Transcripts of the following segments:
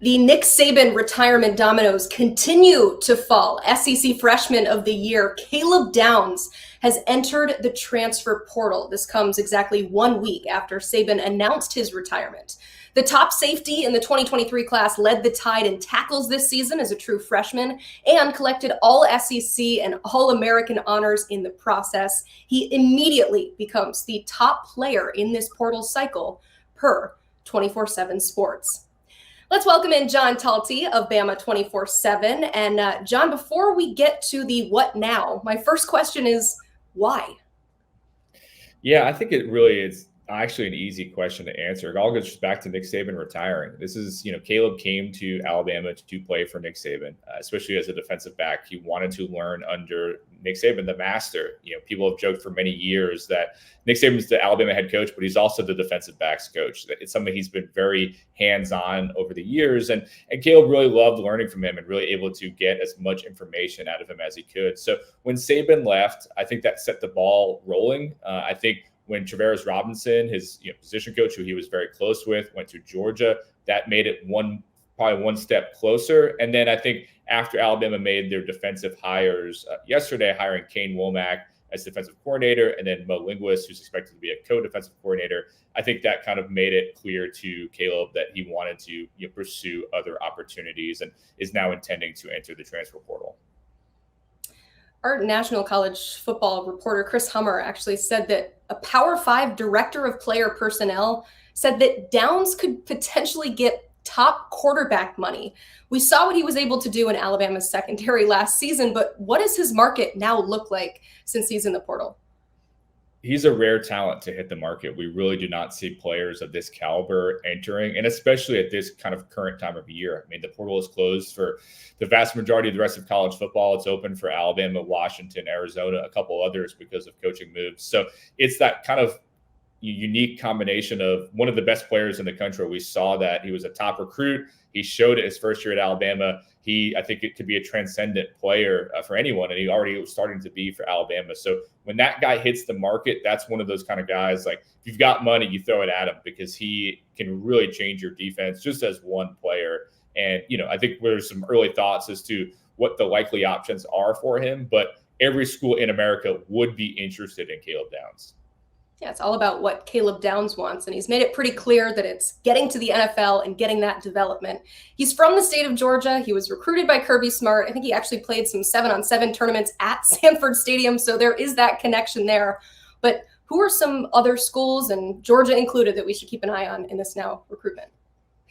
The Nick Saban retirement dominoes continue to fall. SEC Freshman of the Year, Caleb Downs, has entered the transfer portal. This comes exactly 1 week after Saban announced his retirement. The top safety in the 2023 class led the Tide in tackles this season as a true freshman and collected all SEC and All-American honors in the process. He immediately becomes the top player in this portal cycle per 24/7 Sports. Let's welcome in John Talty of Bama 24/7. And John, before we get to the what now, my first question is why? Yeah, I think it really is actually an easy question to answer. It all goes back to Nick Saban retiring. This is, Caleb came to Alabama to play for Nick Saban, especially as a defensive back. He wanted to learn under Nick Saban, the master. People have joked for many years that Nick Saban's the Alabama head coach, but he's also the defensive backs coach. It's something he's been very hands-on over the years. And Caleb really loved learning from him and really able to get as much information out of him as he could. So when Saban left, I think that set the ball rolling. I think when Travaris Robinson, his position coach, who he was very close with, went to Georgia, that made it probably one step closer. And then I think after Alabama made their defensive hires yesterday, hiring Kane Womack as defensive coordinator, and then Mo Linguist, who's expected to be a co-defensive coordinator, I think that kind of made it clear to Caleb that he wanted to pursue other opportunities and is now intending to enter the transfer portal. Our national college football reporter, Chris Hummer, actually said that a Power 5 director of player personnel said that Downs could potentially get top quarterback money. We saw what he was able to do in Alabama's secondary last season, but what does his market now look like since he's in the portal? He's a rare talent to hit the market. We really do not see players of this caliber entering, and especially at this kind of current time of year. I mean, the portal is closed for the vast majority of the rest of college football. It's open for Alabama, Washington, Arizona, a couple others because of coaching moves. So it's that kind of unique combination of one of the best players in the country. We saw that he was a top recruit. He showed it his first year at Alabama. I think it could be a transcendent player for anyone, and he already was starting to be for Alabama. So when that guy hits the market, that's one of those kind of guys, like if you've got money, you throw it at him because he can really change your defense just as one player. And, I think there's some early thoughts as to what the likely options are for him, but every school in America would be interested in Caleb Downs. Yeah, it's all about what Caleb Downs wants, and he's made it pretty clear that it's getting to the NFL and getting that development. He's from the state of Georgia. He was recruited by Kirby Smart. I think he actually played some 7-on-7 tournaments at Sanford Stadium, so there is that connection there. But who are some other schools, and Georgia included, that we should keep an eye on in this now recruitment?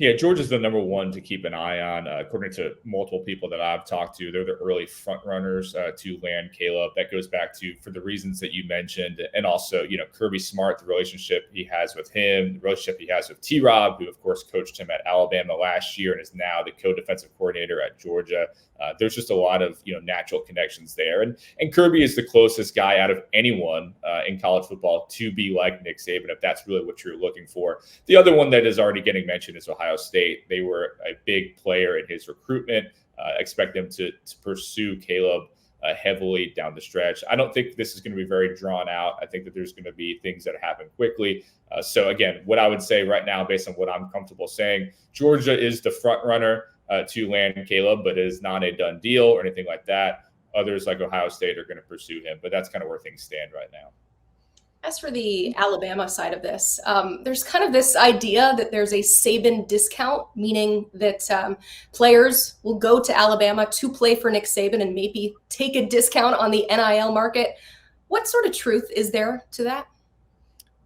Yeah, Georgia's the number one to keep an eye on. According to multiple people that I've talked to, they're the early front runners to land Caleb. That goes back to, for the reasons that you mentioned, and also, Kirby Smart, the relationship he has with him, the relationship he has with T-Rob, who of course coached him at Alabama last year and is now the co-defensive coordinator at Georgia. There's just a lot of natural connections there, and Kirby is the closest guy out of anyone in college football to be like Nick Saban, if that's really what you're looking for. The other one that is already getting mentioned is Ohio State. They were a big player in his recruitment. Expect them to pursue Caleb heavily down the stretch. I don't think this is going to be very drawn out. I think that there's going to be things that happen quickly. So again, what I would say right now, based on what I'm comfortable saying, Georgia is the front runner to land Caleb, but it is not a done deal or anything like that. Others like Ohio State are going to pursue him, but that's kind of where things stand right now. As for the Alabama side of this, there's kind of this idea that there's a Saban discount, meaning that players will go to Alabama to play for Nick Saban and maybe take a discount on the NIL market. What sort of truth is there to that?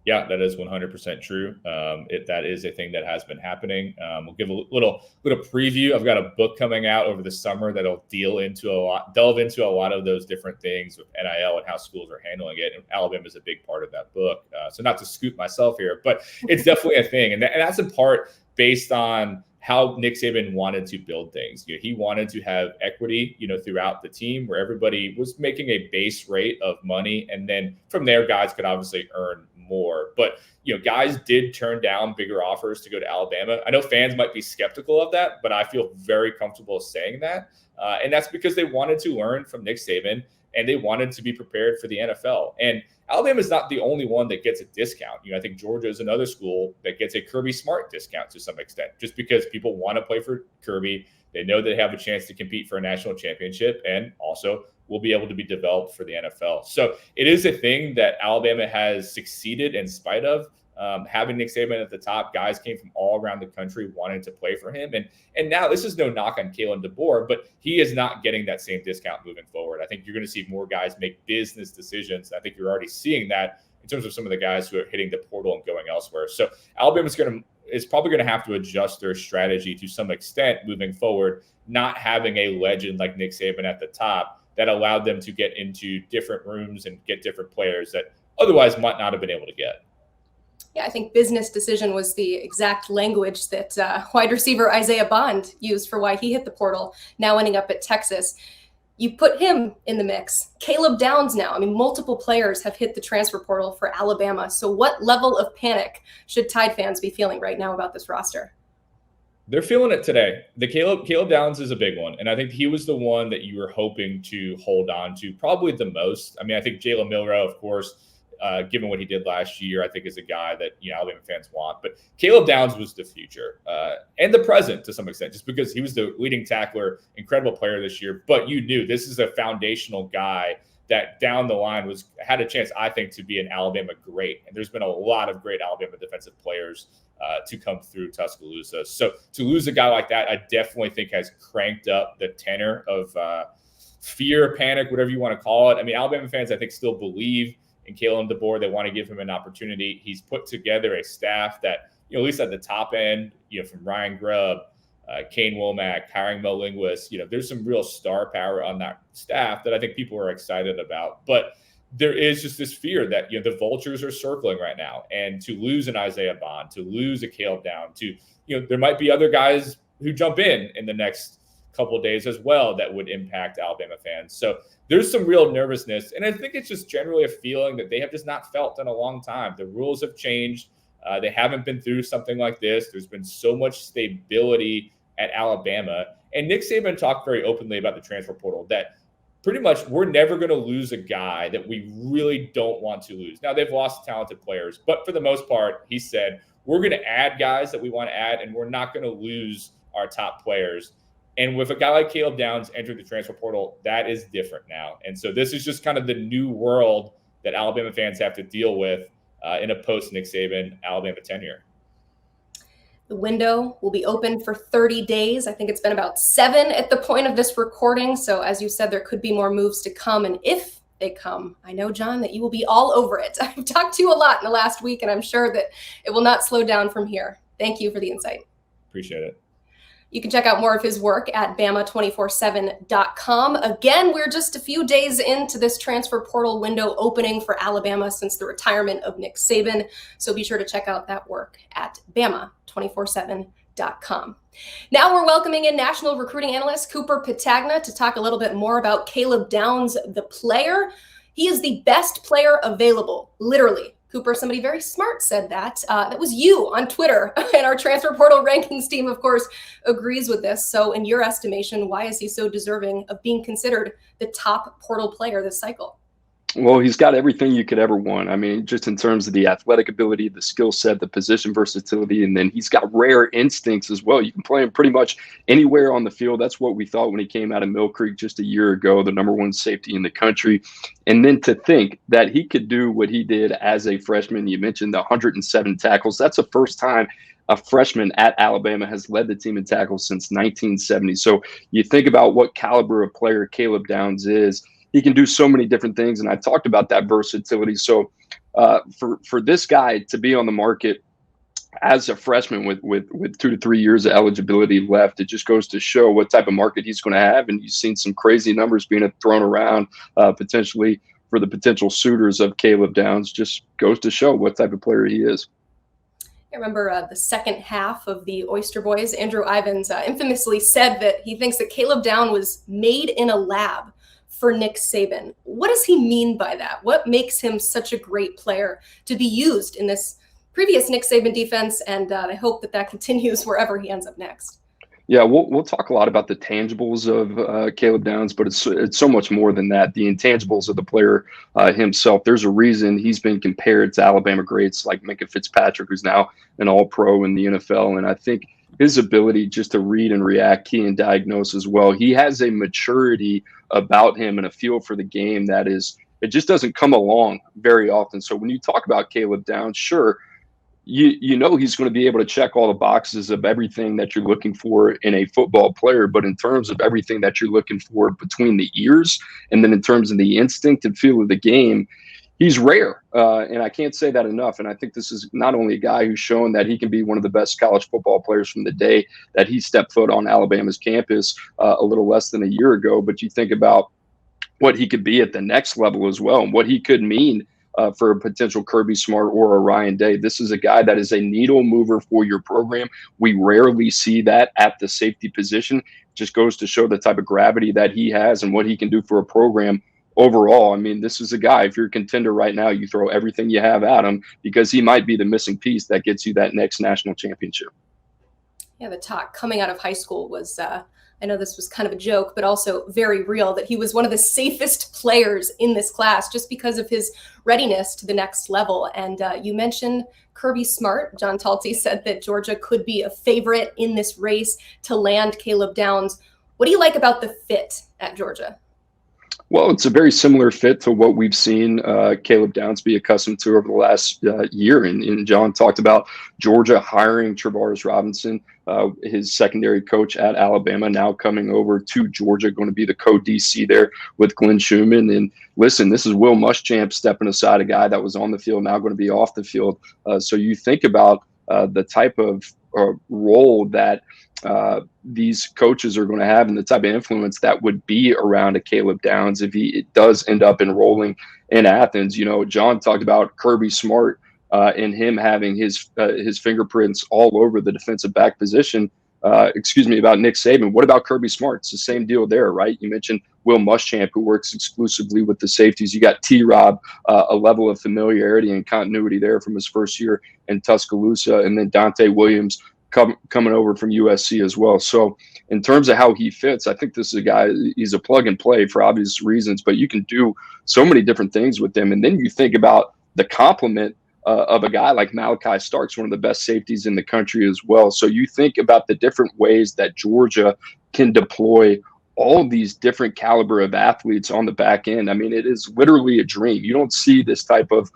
Yeah, that is 100% true. That is a thing that has been happening. We'll give a little preview. I've got a book coming out over the summer that'll delve into a lot of those different things with NIL and how schools are handling it. And Alabama is a big part of that book. So not to scoop myself here, but it's definitely a thing. And that's in part based on how Nick Saban wanted to build things. He wanted to have equity, throughout the team where everybody was making a base rate of money. And then from there, guys could obviously earn more. But, guys did turn down bigger offers to go to Alabama. I know fans might be skeptical of that, but I feel very comfortable saying that. And that's because they wanted to learn from Nick Saban. and they wanted to be prepared for the NFL. And Alabama is not the only one that gets a discount. I think Georgia is another school that gets a Kirby Smart discount to some extent, just because people want to play for Kirby. They know they have a chance to compete for a national championship, and also will be able to be developed for the NFL. So it is a thing that Alabama has succeeded in spite of. Having Nick Saban at the top, guys came from all around the country wanting to play for him. And now this is no knock on Kalen DeBoer, but he is not getting that same discount moving forward. I think you're going to see more guys make business decisions. I think you're already seeing that in terms of some of the guys who are hitting the portal and going elsewhere. So Alabama is probably going to have to adjust their strategy to some extent moving forward, not having a legend like Nick Saban at the top that allowed them to get into different rooms and get different players that otherwise might not have been able to get. Yeah, I think business decision was the exact language that wide receiver Isaiah Bond used for why he hit the portal, now ending up at Texas. You put him in the mix. Caleb Downs now. I mean, multiple players have hit the transfer portal for Alabama. So what level of panic should Tide fans be feeling right now about this roster? They're feeling it today. The Caleb Downs is a big one. And I think he was the one that you were hoping to hold on to probably the most. I mean, I think Jalen Milroe, of course, given what he did last year, I think is a guy that Alabama fans want. But Caleb Downs was the future and the present to some extent, just because he was the leading tackler, incredible player this year. But you knew this is a foundational guy that down the line had a chance, I think, to be an Alabama great. And there's been a lot of great Alabama defensive players to come through Tuscaloosa. So to lose a guy like that, I definitely think has cranked up the tenor of fear, panic, whatever you want to call it. I mean, Alabama fans, I think, still believe in Kalen DeBoer. They want to give him an opportunity. He's put together a staff that, at least at the top end, from Ryan Grubb, Kane Womack, hiring Mo Linguist, there's some real star power on that staff that I think people are excited about. But there is just this fear that, the vultures are circling right now, and to lose an Isaiah Bond, to lose a Caleb Downs, there might be other guys who jump in the next couple of days as well that would impact Alabama fans. So there's some real nervousness. And I think it's just generally a feeling that they have just not felt in a long time. The rules have changed. They haven't been through something like this. There's been so much stability at Alabama. And Nick Saban talked very openly about the transfer portal, that pretty much we're never going to lose a guy that we really don't want to lose. Now, they've lost talented players, but for the most part, he said, we're going to add guys that we want to add, and we're not going to lose our top players. And with a guy like Caleb Downs entering the transfer portal, that is different now. And so this is just kind of the new world that Alabama fans have to deal with in a post-Nick Saban Alabama tenure. The window will be open for 30 days. I think it's been about 7 at the point of this recording. So as you said, there could be more moves to come. And if they come, I know, John, that you will be all over it. I've talked to you a lot in the last week, and I'm sure that it will not slow down from here. Thank you for the insight. Appreciate it. You can check out more of his work at Bama247.com. Again, we're just a few days into this transfer portal window opening for Alabama since the retirement of Nick Saban. So be sure to check out that work at Bama247.com. Now we're welcoming in national recruiting analyst Cooper Petagna to talk a little bit more about Caleb Downs, the player. He is the best player available, literally. Cooper, somebody very smart, said that. That was you on Twitter. And our transfer portal rankings team, of course, agrees with this. So in your estimation, why is he so deserving of being considered the top portal player this cycle? Well, he's got everything you could ever want. I mean, just in terms of the athletic ability, the skill set, the position versatility, and then he's got rare instincts as well. You can play him pretty much anywhere on the field. That's what we thought when he came out of Mill Creek just a year ago, the #1 safety in the country. And then to think that he could do what he did as a freshman, you mentioned the 107 tackles. That's the first time a freshman at Alabama has led the team in tackles since 1970. So you think about what caliber of player Caleb Downs is. He can do so many different things, and I talked about that versatility. So for this guy to be on the market as a freshman with 2 to 3 years of eligibility left, it just goes to show what type of market he's going to have. And you've seen some crazy numbers being thrown around potentially for the potential suitors of Caleb Downs. Just goes to show what type of player he is. I remember the second half of the Oyster Boys, Andrew Ivins infamously said that he thinks that Caleb Downs was made in a lab for Nick Saban. What does he mean by that? What makes him such a great player to be used in this previous Nick Saban defense? And I hope that continues wherever he ends up next. Yeah, we'll talk a lot about the tangibles of Caleb Downs, but it's so much more than that. The intangibles of the player himself. There's a reason he's been compared to Alabama greats like Minka Fitzpatrick, who's now an All-Pro in the NFL, and I think his ability just to read and react, key and diagnose as well. He has a maturity about him and a feel for the game that is it just doesn't come along very often. So when you talk about Caleb Downs, sure, you know he's going to be able to check all the boxes of everything that you're looking for in a football player, but in terms of everything that you're looking for between the ears and then in terms of the instinct and feel of the game, he's rare. And I can't say that enough. And I think this is not only a guy who's shown that he can be one of the best college football players from the day that he stepped foot on Alabama's campus a little less than a year ago, but you think about what he could be at the next level as well and what he could mean for a potential Kirby Smart or a Ryan Day. This is a guy that is a needle mover for your program. We rarely see that at the safety position. It just goes to show the type of gravity that he has and what he can do for a program overall. I mean, this is a guy, if you're a contender right now, you throw everything you have at him because he might be the missing piece that gets you that next national championship. Yeah, the talk coming out of high school was I know this was kind of a joke, but also very real, that he was one of the safest players in this class just because of his readiness to the next level. And you mentioned Kirby Smart. John Talty said that Georgia could be a favorite in this race to land Caleb Downs. What do you like about the fit at Georgia? Well, it's a very similar fit to what we've seen Caleb Downs be accustomed to over the last year. And John talked about Georgia hiring Travaris Robinson, his secondary coach at Alabama, now coming over to Georgia, going to be the co-DC there with Glenn Schumann. And listen, this is Will Muschamp stepping aside, a guy that was on the field, now going to be off the field. So you think about the type of role that these coaches are going to have and the type of influence that would be around a Caleb Downs if he does end up enrolling in Athens. You know, John talked about Kirby Smart and him having his fingerprints all over the defensive back position. About Nick Saban. What about Kirby Smart? It's the same deal there, right? You mentioned Will Muschamp, who works exclusively with the safeties. You got T-Rob, a level of familiarity and continuity there from his first year in Tuscaloosa, and then Dante Williams coming over from USC as well. So in terms of how he fits, I think this is a guy, he's a plug and play for obvious reasons, but you can do so many different things with him. And then you think about the complement of a guy like Malachi Starks, one of the best safeties in the country as well. So you think about the different ways that Georgia can deploy all these different caliber of athletes on the back end. I mean, it is literally a dream. You don't see this type of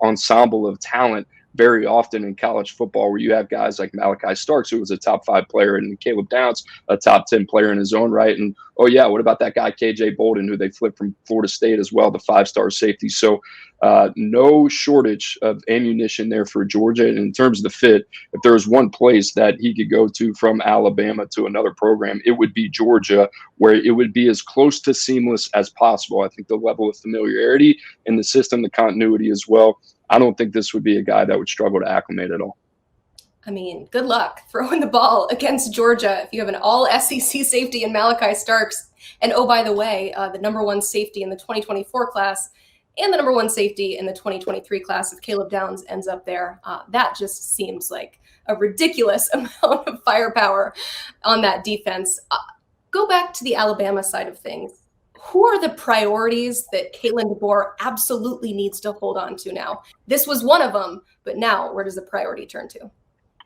ensemble of talent very often in college football, where you have guys like Malachi Starks, who was a top 5 player, and Caleb Downs, a top 10 player in his own right. And, oh, yeah, what about that guy, KJ Bolden, who they flipped from Florida State as well, the 5-star safety. So no shortage of ammunition there for Georgia. And in terms of the fit, if there was one place that he could go to from Alabama to another program, it would be Georgia, where it would be as close to seamless as possible. I think the level of familiarity in the system, the continuity as well, I don't think this would be a guy that would struggle to acclimate at all. I mean, good luck throwing the ball against Georgia if you have an all SEC safety in Malachi Starks. And oh, by the way, the number 1 safety in the 2024 class and the number 1 safety in the 2023 class, if Caleb Downs ends up there, that just seems like a ridiculous amount of firepower on that defense. Go back to the Alabama side of things. Who are the priorities that Kalen DeBoer absolutely needs to hold on to now? This was one of them, but now where does the priority turn to?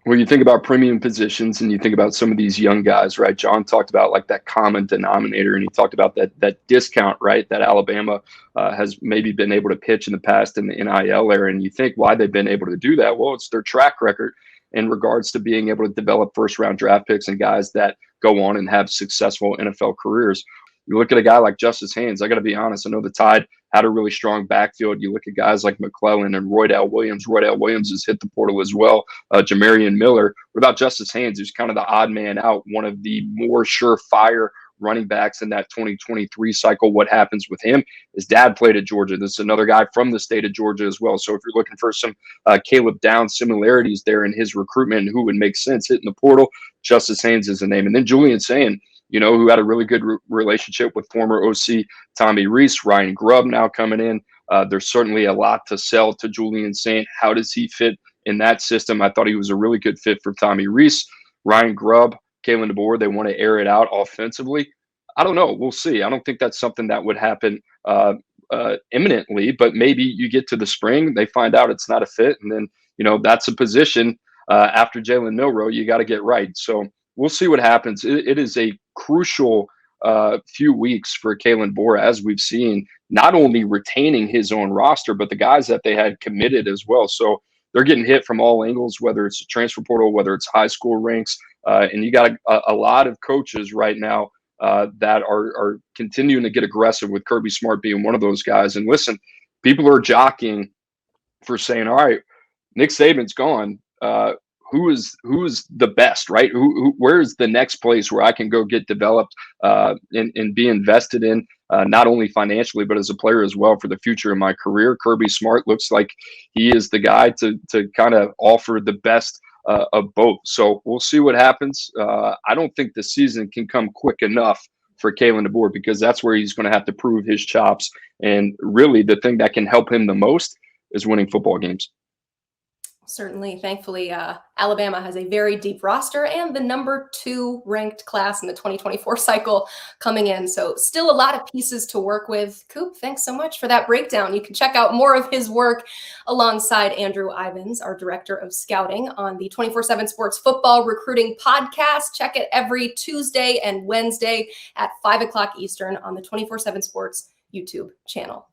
When you think about premium positions and you think about some of these young guys, right? John talked about like that common denominator, and he talked about that discount, right, that Alabama has maybe been able to pitch in the past in the NIL era. And you think why they've been able to do that? Well, it's their track record in regards to being able to develop first-round draft picks and guys that go on and have successful NFL careers. You look at a guy like Justice Haynes. I got to be honest. I know the Tide had a really strong backfield. You look at guys like McClellan and Roydell Williams. Roydell Williams has hit the portal as well. Jamarian Miller. What about Justice Haynes, who's kind of the odd man out, one of the more surefire running backs in that 2023 cycle? What happens with him? His dad played at Georgia. This is another guy from the state of Georgia as well. So if you're looking for some Caleb Downs similarities there in his recruitment and who would make sense hitting the portal, Justice Haynes is the name. And then Julian Sayin, you know, who had a really good relationship with former OC Tommy Rees. Ryan Grubb now coming in. There's certainly a lot to sell to Julian Sayin. How does he fit in that system? I thought he was a really good fit for Tommy Rees. Ryan Grubb Kalen DeBoer. They want to air it out offensively. I don't know. We'll see. I don't think that's something that would happen imminently, but maybe you get to the spring, they find out it's not a fit, and then that's a position after Jalen Milroe you got to get right. So we'll see what happens. It is a crucial few weeks for Kalen DeBoer, as we've seen, not only retaining his own roster, but the guys that they had committed as well. So they're getting hit from all angles, whether it's a transfer portal, whether it's high school ranks, and you got a lot of coaches right now that are continuing to get aggressive, with Kirby Smart being one of those guys. And listen, people are jockeying for saying, all right, Nick Saban's gone. Who is the best, right? Where's the next place where I can go get developed and be invested in, not only financially, but as a player as well for the future of my career? Kirby Smart looks like he is the guy to kind of offer the best of both. So we'll see what happens. I don't think the season can come quick enough for Kalen DeBoer, because that's where he's going to have to prove his chops. And really the thing that can help him the most is winning football games. Certainly. Thankfully, Alabama has a very deep roster and the number 2 ranked class in the 2024 cycle coming in. So still a lot of pieces to work with. Coop, thanks so much for that breakdown. You can check out more of his work alongside Andrew Ivins, our director of scouting, on the 24/7 Sports Football Recruiting Podcast. Check it every Tuesday and Wednesday at 5 o'clock Eastern on the 24/7 Sports YouTube channel.